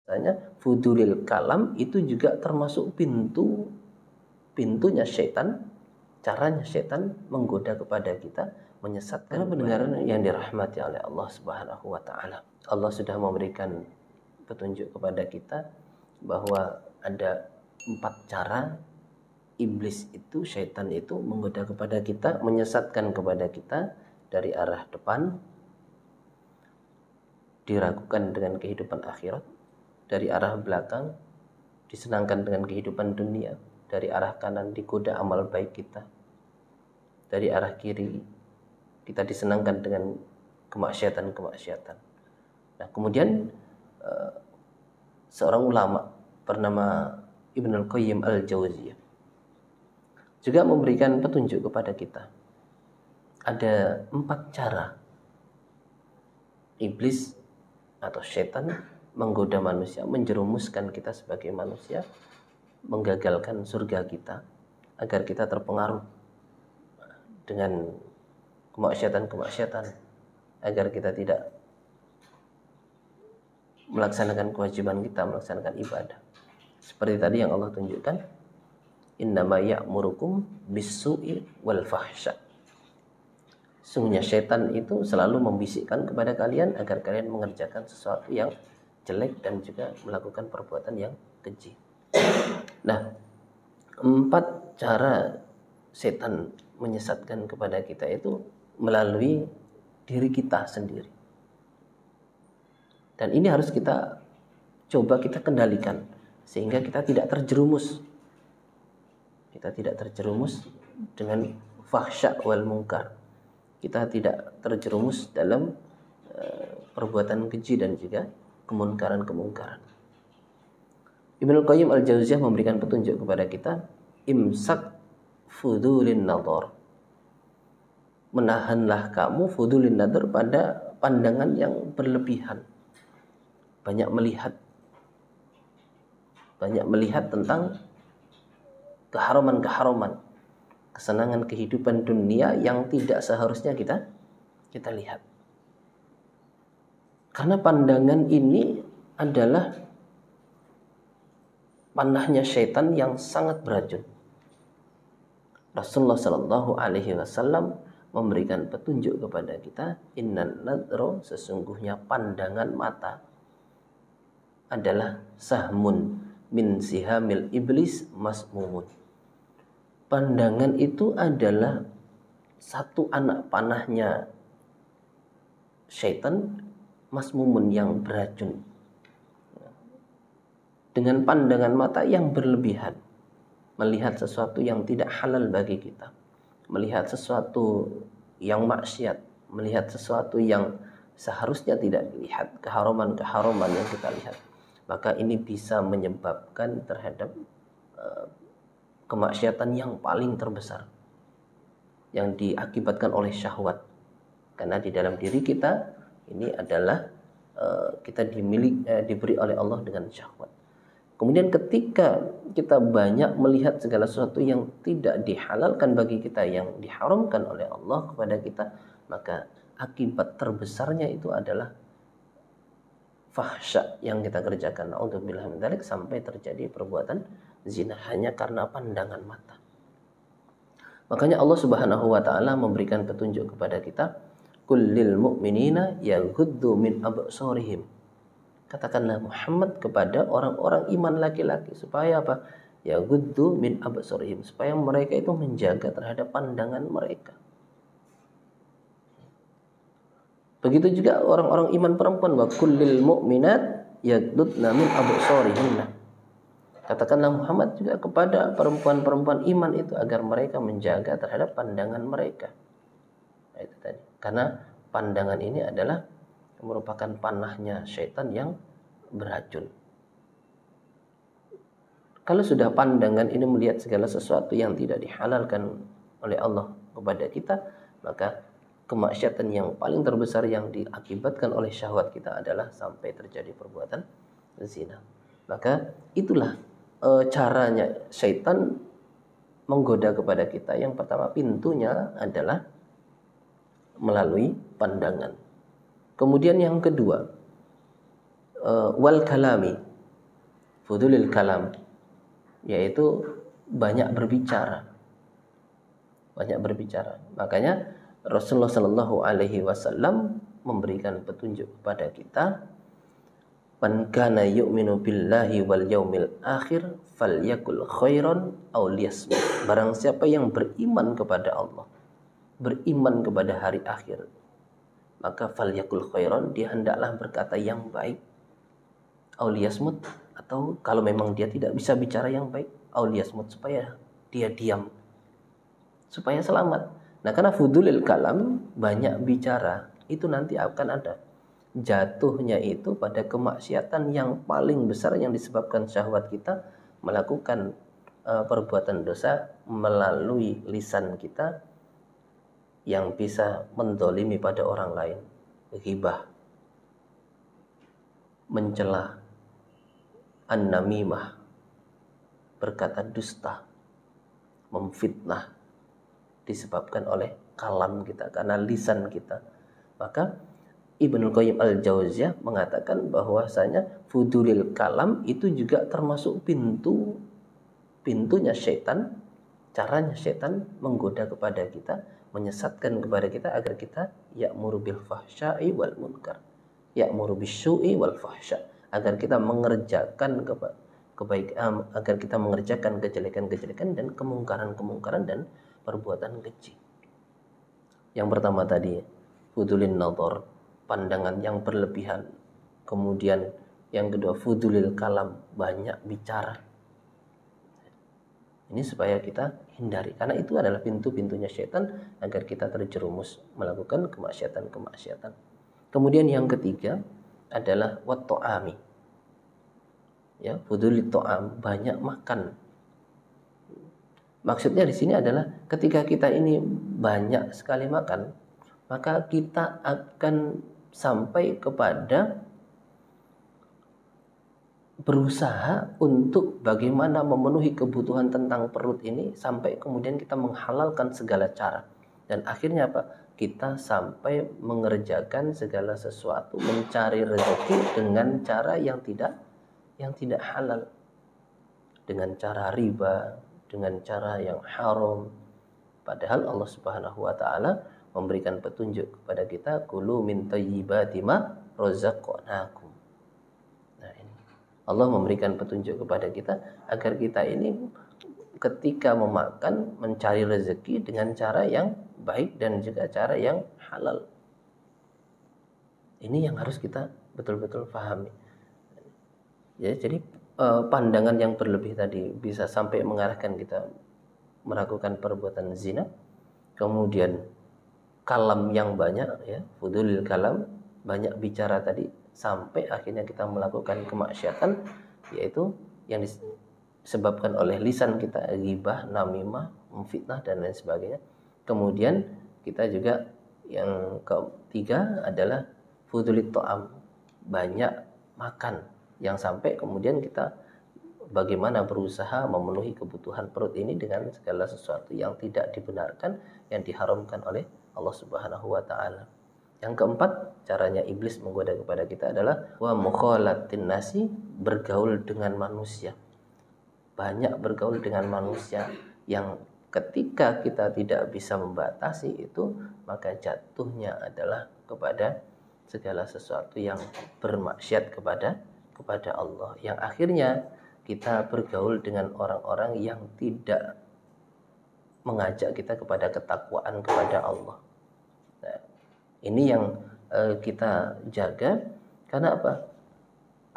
Makanya fudulil kalam itu juga termasuk pintunya syaitan, caranya syaitan menggoda kepada kita, menyesatkan. Karena pendengaran yang dirahmati oleh Allah Subhanahu wa taala. Allah sudah memberikan petunjuk kepada kita bahwa ada 4 cara iblis itu, syaitan itu menggoda kepada kita, menyesatkan kepada kita dari arah depan, diragukan dengan kehidupan akhirat, dari arah belakang disenangkan dengan kehidupan dunia, dari arah kanan digoda amal baik kita, dari arah kiri kita disenangkan dengan kemaksiatan. Nah, kemudian seorang ulama bernama Ibnul Qayyim Al-Jauziyah juga memberikan petunjuk kepada kita. Ada 4 cara iblis atau syaitan menggoda manusia, menjerumuskan kita sebagai manusia, menggagalkan surga kita agar kita terpengaruh dengan kemaksiatan, agar kita tidak melaksanakan kewajiban kita, melaksanakan ibadah. Seperti tadi yang Allah tunjukkan, innama ya'murukum bis-su'i wal fahsya. Sungguhnya syaitan itu selalu membisikkan kepada kalian agar kalian mengerjakan sesuatu yang jelek dan juga melakukan perbuatan yang keji. Nah, 4 cara setan menyesatkan kepada kita itu melalui diri kita sendiri. Dan ini harus kita coba kita kendalikan sehingga kita tidak terjerumus. Kita tidak terjerumus dengan fahsya wal munkar. Kita tidak terjerumus dalam perbuatan keji dan juga kemunkaran. Ibnul Qayyim Al-Jauziyah memberikan petunjuk kepada kita, imsak fudulin nadhar. Menahanlah kamu fudulin nadhar pada pandangan yang berlebihan. Banyak melihat tentang keharaman, kesenangan kehidupan dunia yang tidak seharusnya kita lihat. Karena pandangan ini adalah panahnya syaitan yang sangat beracun. Rasulullah Shallallahu Alaihi Wasallam memberikan petunjuk kepada kita, innan nadro, sesungguhnya pandangan mata adalah sahmun min sihamil iblis masmumun. Pandangan itu adalah satu anak panahnya syaitan masmumun yang beracun. Dengan pandangan mata yang berlebihan, melihat sesuatu yang tidak halal bagi kita, melihat sesuatu yang maksiat, melihat sesuatu yang seharusnya tidak dilihat, keharaman yang kita lihat, maka ini bisa menyebabkan terhadap kemaksiatan yang paling terbesar yang diakibatkan oleh syahwat. Karena di dalam diri kita ini adalah kita diberi oleh Allah dengan syahwat. Kemudian ketika kita banyak melihat segala sesuatu yang tidak dihalalkan bagi kita, yang diharamkan oleh Allah kepada kita, maka akibat terbesarnya itu adalah fahsya yang kita kerjakan. Na'udzubillah min dzalik, sampai terjadi perbuatan zina hanya karena pandangan mata. Makanya Allah Subhanahu wa taala memberikan petunjuk kepada kita, kullil mu'minina yaghuddu min absarihim. Katakanlah Muhammad kepada orang-orang iman laki-laki supaya apa? Yaghuddu min absarihim, supaya mereka itu menjaga terhadap pandangan mereka. Begitu juga orang-orang iman perempuan, wa kullil mu'minat yaghuddna min absarihinna. Katakanlah Muhammad juga kepada perempuan-perempuan iman itu agar mereka menjaga terhadap pandangan mereka. Nah, itu tadi. Karena pandangan ini adalah merupakan panahnya syaitan yang beracun. Kalau sudah pandangan ini melihat segala sesuatu yang tidak dihalalkan oleh Allah kepada kita, maka kemaksiatan yang paling terbesar yang diakibatkan oleh syahwat kita adalah sampai terjadi perbuatan zina. Maka itulah caranya syaitan menggoda kepada kita. Yang pertama, pintunya adalah melalui pandangan. Kemudian yang kedua, wal kalami, fudulil kalam, yaitu banyak berbicara. Banyak berbicara. Makanya Rasulullah Shallallahu Alaihi Wasallam memberikan petunjuk kepada kita, man kana yu'minu billahi wal yaumil akhir falyakul khairan aw liyasmut. Barang siapa yang beriman kepada Allah, beriman kepada hari akhir, maka falyakul khairan, dia hendaklah berkata yang baik, aw liyasmut, atau kalau memang dia tidak bisa bicara yang baik, aw liyasmut, supaya dia diam, supaya selamat. Nah, karena fudulil kalam, banyak bicara, itu nanti akan ada jatuhnya itu pada kemaksiatan yang paling besar yang disebabkan syahwat kita melakukan perbuatan dosa melalui lisan kita yang bisa mendolimi pada orang lain, ghibah, mencela, an-namimah, berkata dusta, memfitnah, disebabkan oleh kalam kita, karena lisan kita. Maka Ibnu Qayyim al-Jauziyah mengatakan bahwasanya fudulil kalam itu juga termasuk pintunya syaitan, caranya syaitan menggoda kepada kita, menyesatkan kepada kita agar kita ya'muru bil fahsya'i wal munkar, ya'muru bisyu'i wal fahsya, agar kita mengerjakan kebaikan, agar kita mengerjakan kejelekan-kejelekan dan kemungkaran-kemungkaran dan perbuatan keji. Yang pertama tadi fudulin nadhar, pandangan yang berlebihan. Kemudian yang kedua fudulil kalam, banyak bicara. Ini supaya kita hindari, karena itu adalah pintu-pintunya syaitan agar kita terjerumus melakukan kemaksiatan-kemaksiatan. Kemudian yang ketiga adalah wat ta'ami. Ya, fudulit ta'am, banyak makan. Maksudnya di sini adalah ketika kita ini banyak sekali makan, maka kita akan sampai kepada berusaha untuk bagaimana memenuhi kebutuhan tentang perut ini, sampai kemudian kita menghalalkan segala cara. Dan akhirnya apa? Kita sampai mengerjakan segala sesuatu, mencari rezeki dengan cara yang tidak halal, dengan cara riba, dengan cara yang haram. Padahal Allah Subhanahu wa taala memberikan petunjuk kepada kita, kulu min thayyibati ma razaqnakum. Nah, ini Allah memberikan petunjuk kepada kita agar kita ini ketika memakan mencari rezeki dengan cara yang baik dan juga cara yang halal. Ini yang harus kita betul-betul pahami. Ya, jadi pandangan yang berlebih tadi bisa sampai mengarahkan kita melakukan perbuatan zina. Kemudian kalam yang banyak, ya, fudulil kalam, banyak bicara tadi, sampai akhirnya kita melakukan kemaksiatan, yaitu yang disebabkan oleh lisan kita, ghibah, namimah, memfitnah dan lain sebagainya. Kemudian kita juga yang ketiga adalah fudulit ta'am, banyak makan, yang sampai kemudian kita bagaimana berusaha memenuhi kebutuhan perut ini dengan segala sesuatu yang tidak dibenarkan, yang diharamkan oleh Allah Subhanahu wa taala. Yang keempat, caranya iblis menggoda kepada kita adalah wa mukhalatin nasi, bergaul dengan manusia. Banyak bergaul dengan manusia yang ketika kita tidak bisa membatasi itu, maka jatuhnya adalah kepada segala sesuatu yang bermaksiat kepada Allah, yang akhirnya kita bergaul dengan orang-orang yang tidak mengajak kita kepada ketakwaan kepada Allah. Nah, ini yang kita jaga, karena apa?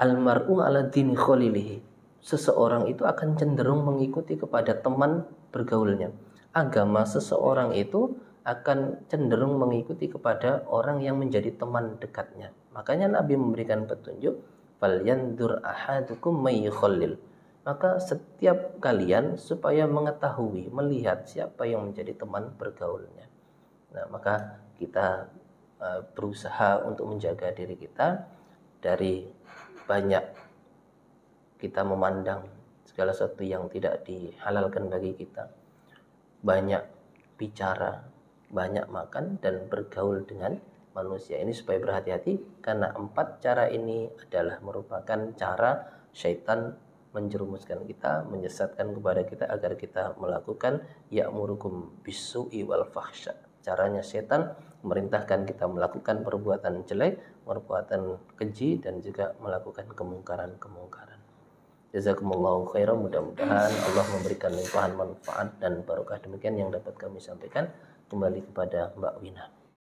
Almar'u ala dini khalilihi. Seseorang itu akan cenderung mengikuti kepada teman bergaulnya. Agama seseorang itu akan cenderung mengikuti kepada orang yang menjadi teman dekatnya. Makanya Nabi memberikan petunjuk, falyandur ahadukum may yukhallil. Maka setiap kalian supaya mengetahui, melihat siapa yang menjadi teman bergaulnya. Nah, maka kita berusaha untuk menjaga diri kita dari banyak kita memandang segala sesuatu yang tidak dihalalkan bagi kita, banyak bicara, banyak makan, dan bergaul dengan manusia. Ini supaya berhati-hati, karena 4 cara ini adalah merupakan cara syaitan menjerumuskan kita, menyesatkan kepada kita agar kita melakukan ya'murukum bisu'i wal fahsya. Caranya setan memerintahkan kita melakukan perbuatan jelek, perbuatan keji, dan juga melakukan kemungkaran-kemungkaran. Jazakumullahu khairan, mudah-mudahan Allah memberikan limpahan manfaat dan barokah. Demikian yang dapat kami sampaikan. Kembali kepada Mbak Wina.